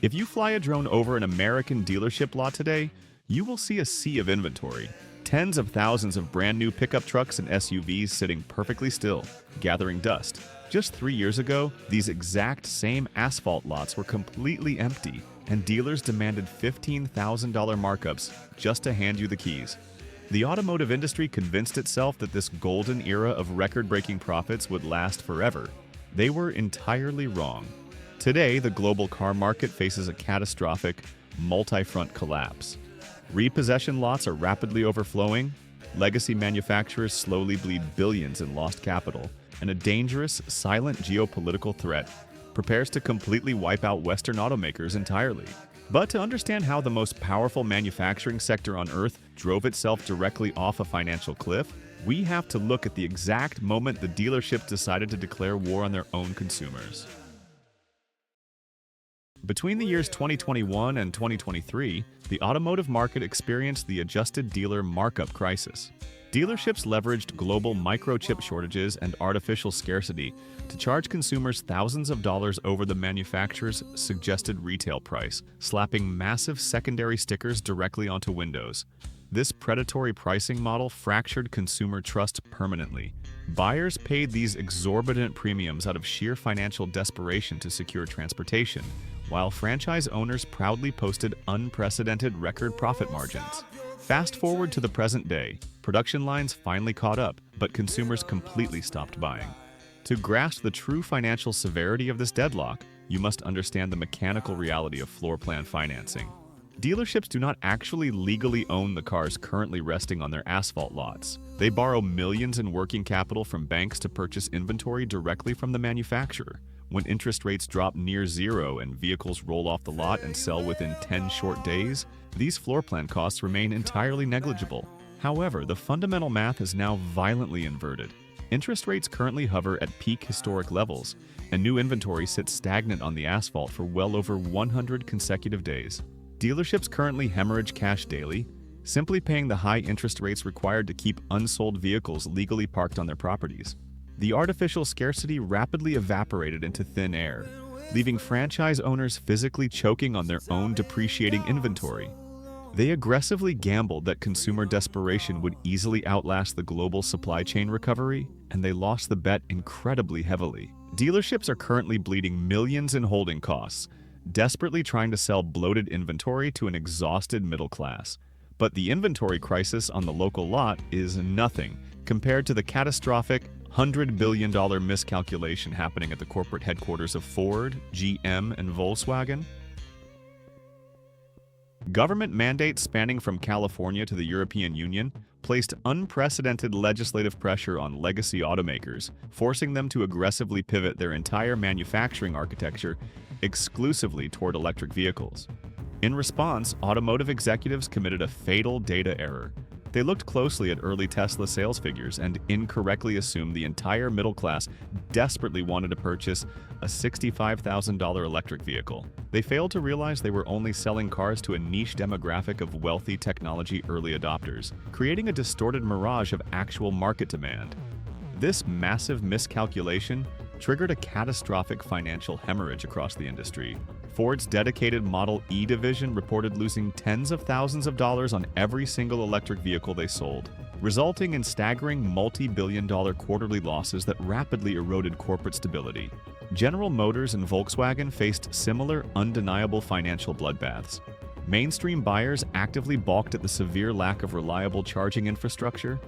If you fly a drone over an American dealership lot today, you will see a sea of inventory. Tens of thousands of brand new pickup trucks and SUVs sitting perfectly still, gathering dust. Just 3 years ago, these exact same asphalt lots were completely empty, and dealers demanded $15,000 markups just to hand you the keys. The automotive industry convinced itself that this golden era of record-breaking profits would last forever. They were entirely wrong. Today, the global car market faces a catastrophic, multi-front collapse. Repossession lots are rapidly overflowing, legacy manufacturers slowly bleed billions in lost capital, and a dangerous, silent geopolitical threat prepares to completely wipe out Western automakers entirely. But to understand how the most powerful manufacturing sector on Earth drove itself directly off a financial cliff, we have to look at the exact moment the dealerships decided to declare war on their own consumers. Between the years 2021 and 2023, the automotive market experienced the adjusted dealer markup crisis. Dealerships leveraged global microchip shortages and artificial scarcity to charge consumers thousands of dollars over the manufacturer's suggested retail price, slapping massive secondary stickers directly onto windows. This predatory pricing model fractured consumer trust permanently. Buyers paid these exorbitant premiums out of sheer financial desperation to secure transportation, while franchise owners proudly posted unprecedented record profit margins. Fast forward to the present day, production lines finally caught up, but consumers completely stopped buying. To grasp the true financial severity of this deadlock, you must understand the mechanical reality of floor plan financing. Dealerships do not actually legally own the cars currently resting on their asphalt lots. They borrow millions in working capital from banks to purchase inventory directly from the manufacturer. When interest rates drop near zero and vehicles roll off the lot and sell within 10 short days, these floor plan costs remain entirely negligible. However, the fundamental math is now violently inverted. Interest rates currently hover at peak historic levels, and new inventory sits stagnant on the asphalt for well over 100 consecutive days. Dealerships currently hemorrhage cash daily, simply paying the high interest rates required to keep unsold vehicles legally parked on their properties. The artificial scarcity rapidly evaporated into thin air, leaving franchise owners physically choking on their own depreciating inventory. They aggressively gambled that consumer desperation would easily outlast the global supply chain recovery, and they lost the bet incredibly heavily. Dealerships are currently bleeding millions in holding costs, desperately trying to sell bloated inventory to an exhausted middle class. But the inventory crisis on the local lot is nothing compared to the catastrophic $100 billion miscalculation happening at the corporate headquarters of Ford, GM, and Volkswagen. Government mandates spanning from California to the European Union placed unprecedented legislative pressure on legacy automakers, forcing them to aggressively pivot their entire manufacturing architecture exclusively toward electric vehicles. In response, automotive executives committed a fatal data error. They looked closely at early Tesla sales figures and incorrectly assumed the entire middle class desperately wanted to purchase a $65,000 electric vehicle. They failed to realize they were only selling cars to a niche demographic of wealthy technology early adopters, creating a distorted mirage of actual market demand. This massive miscalculation triggered a catastrophic financial hemorrhage across the industry. Ford's dedicated Model E division reported losing tens of thousands of dollars on every single electric vehicle they sold, resulting in staggering multi-billion-dollar quarterly losses that rapidly eroded corporate stability. General Motors and Volkswagen faced similar, undeniable financial bloodbaths. Mainstream buyers actively balked at the severe lack of reliable charging infrastructure,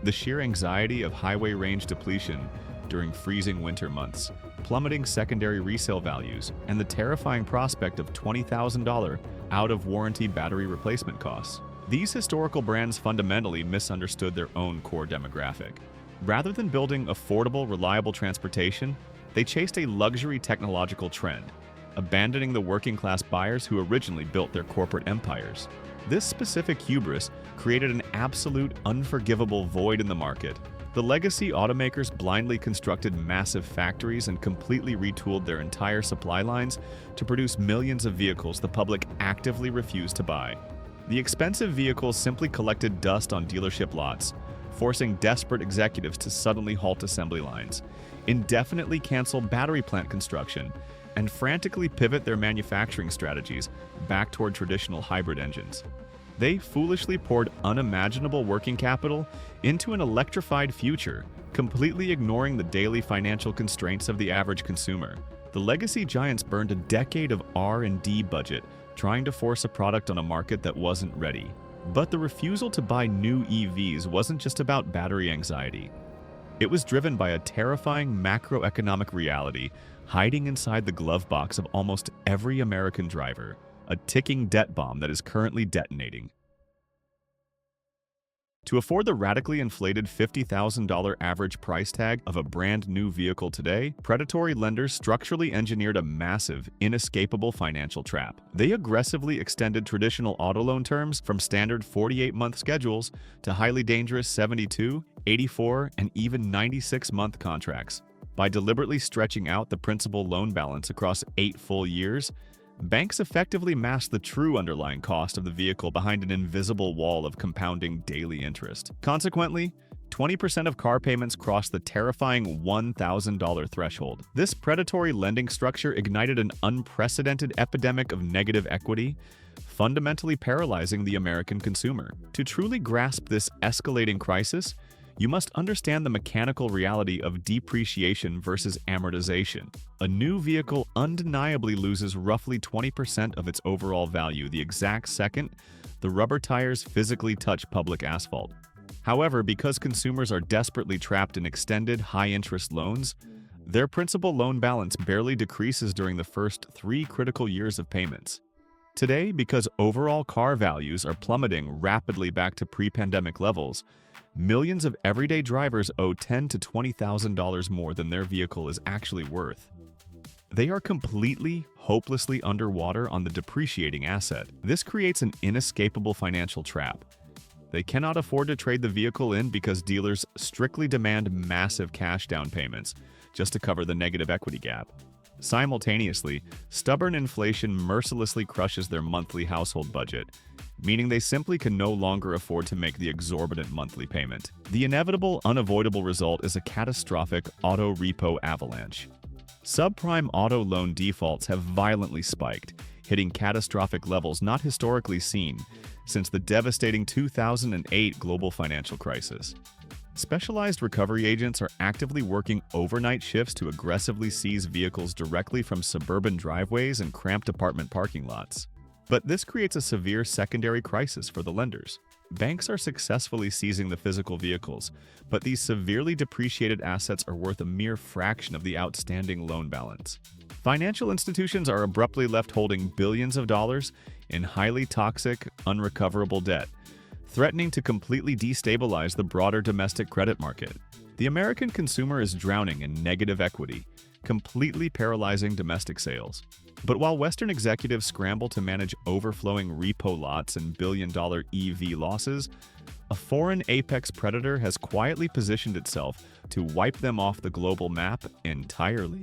the sheer anxiety of highway range depletion during freezing winter months, plummeting secondary resale values, and the terrifying prospect of $20,000 out-of-warranty battery replacement costs. These historical brands fundamentally misunderstood their own core demographic. Rather than building affordable, reliable transportation, they chased a luxury technological trend, abandoning the working-class buyers who originally built their corporate empires. This specific hubris created an absolute, unforgivable void in the market. The legacy automakers blindly constructed massive factories and completely retooled their entire supply lines to produce millions of vehicles the public actively refused to buy. The expensive vehicles simply collected dust on dealership lots, forcing desperate executives to suddenly halt assembly lines, indefinitely cancel battery plant construction, and frantically pivot their manufacturing strategies back toward traditional hybrid engines. They foolishly poured unimaginable working capital into an electrified future, completely ignoring the daily financial constraints of the average consumer. The legacy giants burned a decade of R&D budget trying to force a product on a market that wasn't ready. But the refusal to buy new EVs wasn't just about battery anxiety. It was driven by a terrifying macroeconomic reality hiding inside the glove box of almost every American driver, a ticking debt bomb that is currently detonating. To afford the radically inflated $50,000 average price tag of a brand new vehicle today, predatory lenders structurally engineered a massive, inescapable financial trap. They aggressively extended traditional auto loan terms from standard 48-month schedules to highly dangerous 72, 84, and even 96-month contracts. By deliberately stretching out the principal loan balance across 8 full years, banks effectively mask the true underlying cost of the vehicle behind an invisible wall of compounding daily interest. Consequently, 20% of car payments cross the terrifying $1,000 threshold. This predatory lending structure ignited an unprecedented epidemic of negative equity, fundamentally paralyzing the American consumer. To truly grasp this escalating crisis, you must understand the mechanical reality of depreciation versus amortization. A new vehicle undeniably loses roughly 20% of its overall value the exact second the rubber tires physically touch public asphalt. However, because consumers are desperately trapped in extended, high-interest loans, their principal loan balance barely decreases during the first 3 critical years of payments. Today, because overall car values are plummeting rapidly back to pre-pandemic levels, millions of everyday drivers owe $10,000 to $20,000 more than their vehicle is actually worth. They are completely, hopelessly underwater on the depreciating asset. This creates an inescapable financial trap. They cannot afford to trade the vehicle in because dealers strictly demand massive cash down payments just to cover the negative equity gap. Simultaneously, stubborn inflation mercilessly crushes their monthly household budget, meaning they simply can no longer afford to make the exorbitant monthly payment. The inevitable, unavoidable result is a catastrophic auto repo avalanche. Subprime auto loan defaults have violently spiked, hitting catastrophic levels not historically seen since the devastating 2008 global financial crisis. Specialized recovery agents are actively working overnight shifts to aggressively seize vehicles directly from suburban driveways and cramped apartment parking lots. But this creates a severe secondary crisis for the lenders. Banks are successfully seizing the physical vehicles, but these severely depreciated assets are worth a mere fraction of the outstanding loan balance. Financial institutions are abruptly left holding billions of dollars in highly toxic, unrecoverable debt, threatening to completely destabilize the broader domestic credit market. The American consumer is drowning in negative equity, completely paralyzing domestic sales. But while Western executives scramble to manage overflowing repo lots and billion-dollar EV losses, a foreign apex predator has quietly positioned itself to wipe them off the global map entirely.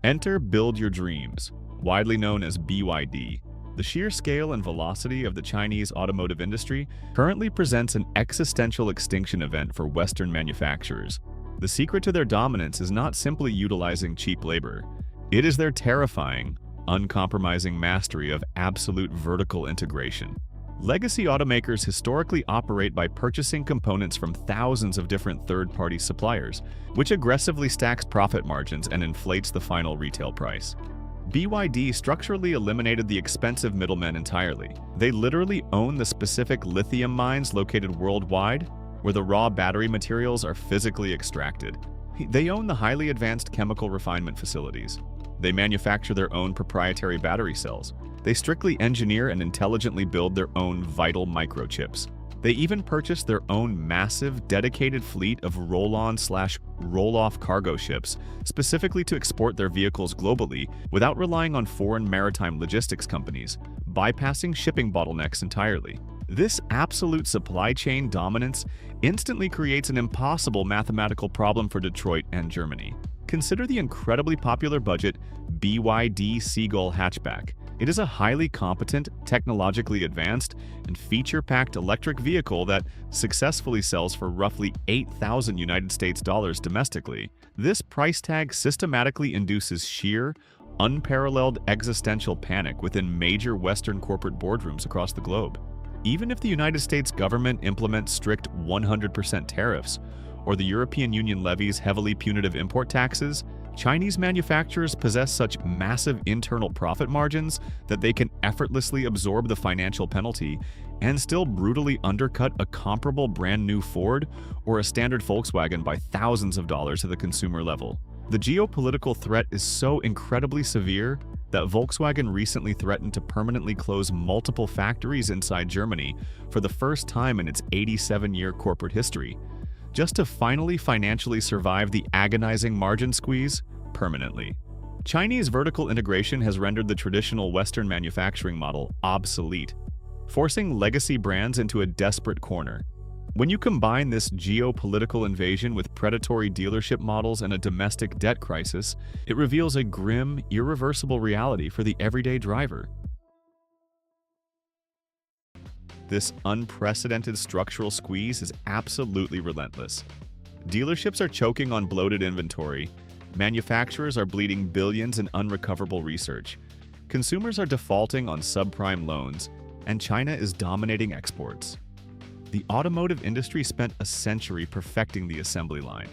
Enter Build Your Dreams, widely known as BYD. The sheer scale and velocity of the Chinese automotive industry currently presents an existential extinction event for Western manufacturers. The secret to their dominance is not simply utilizing cheap labor. It is their terrifying, uncompromising mastery of absolute vertical integration. Legacy automakers historically operate by purchasing components from thousands of different third-party suppliers, which aggressively stacks profit margins and inflates the final retail price. BYD structurally eliminated the expensive middlemen entirely. They literally own the specific lithium mines located worldwide, where the raw battery materials are physically extracted. They own the highly advanced chemical refinement facilities. They manufacture their own proprietary battery cells. They strictly engineer and intelligently build their own vital microchips. They even purchase their own massive, dedicated fleet of roll-on/roll-off cargo ships, specifically to export their vehicles globally without relying on foreign maritime logistics companies, bypassing shipping bottlenecks entirely. This absolute supply chain dominance instantly creates an impossible mathematical problem for Detroit and Germany. Consider the incredibly popular budget BYD Seagull hatchback. It is a highly competent, technologically advanced, and feature-packed electric vehicle that successfully sells for roughly 8,000 United States dollars domestically. This price tag systematically induces sheer, unparalleled existential panic within major Western corporate boardrooms across the globe. Even if the United States government implements strict 100% tariffs, or the European Union levies heavily punitive import taxes, Chinese manufacturers possess such massive internal profit margins that they can effortlessly absorb the financial penalty and still brutally undercut a comparable brand new Ford or a standard Volkswagen by thousands of dollars at the consumer level. The geopolitical threat is so incredibly severe that Volkswagen recently threatened to permanently close multiple factories inside Germany for the first time in its 87-year corporate history, just to finally financially survive the agonizing margin squeeze permanently. Chinese vertical integration has rendered the traditional Western manufacturing model obsolete, forcing legacy brands into a desperate corner. When you combine this geopolitical invasion with predatory dealership models and a domestic debt crisis, it reveals a grim, irreversible reality for the everyday driver. This unprecedented structural squeeze is absolutely relentless. Dealerships are choking on bloated inventory, manufacturers are bleeding billions in unrecoverable research, consumers are defaulting on subprime loans, and China is dominating exports. The automotive industry spent a century perfecting the assembly line,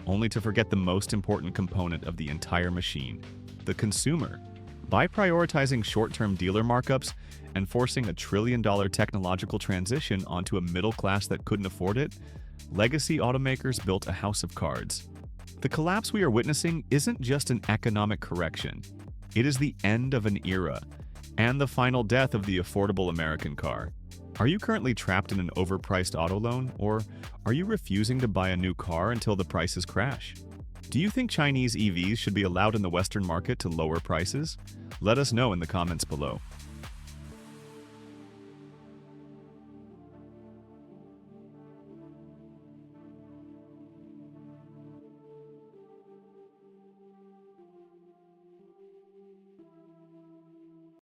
only to forget the most important component of the entire machine, the consumer. By prioritizing short-term dealer markups and forcing a trillion-dollar technological transition onto a middle class that couldn't afford it, legacy automakers built a house of cards. The collapse we are witnessing isn't just an economic correction. It is the end of an era and the final death of the affordable American car. Are you currently trapped in an overpriced auto loan, or are you refusing to buy a new car until the prices crash? Do you think Chinese EVs should be allowed in the Western market to lower prices? Let us know in the comments below.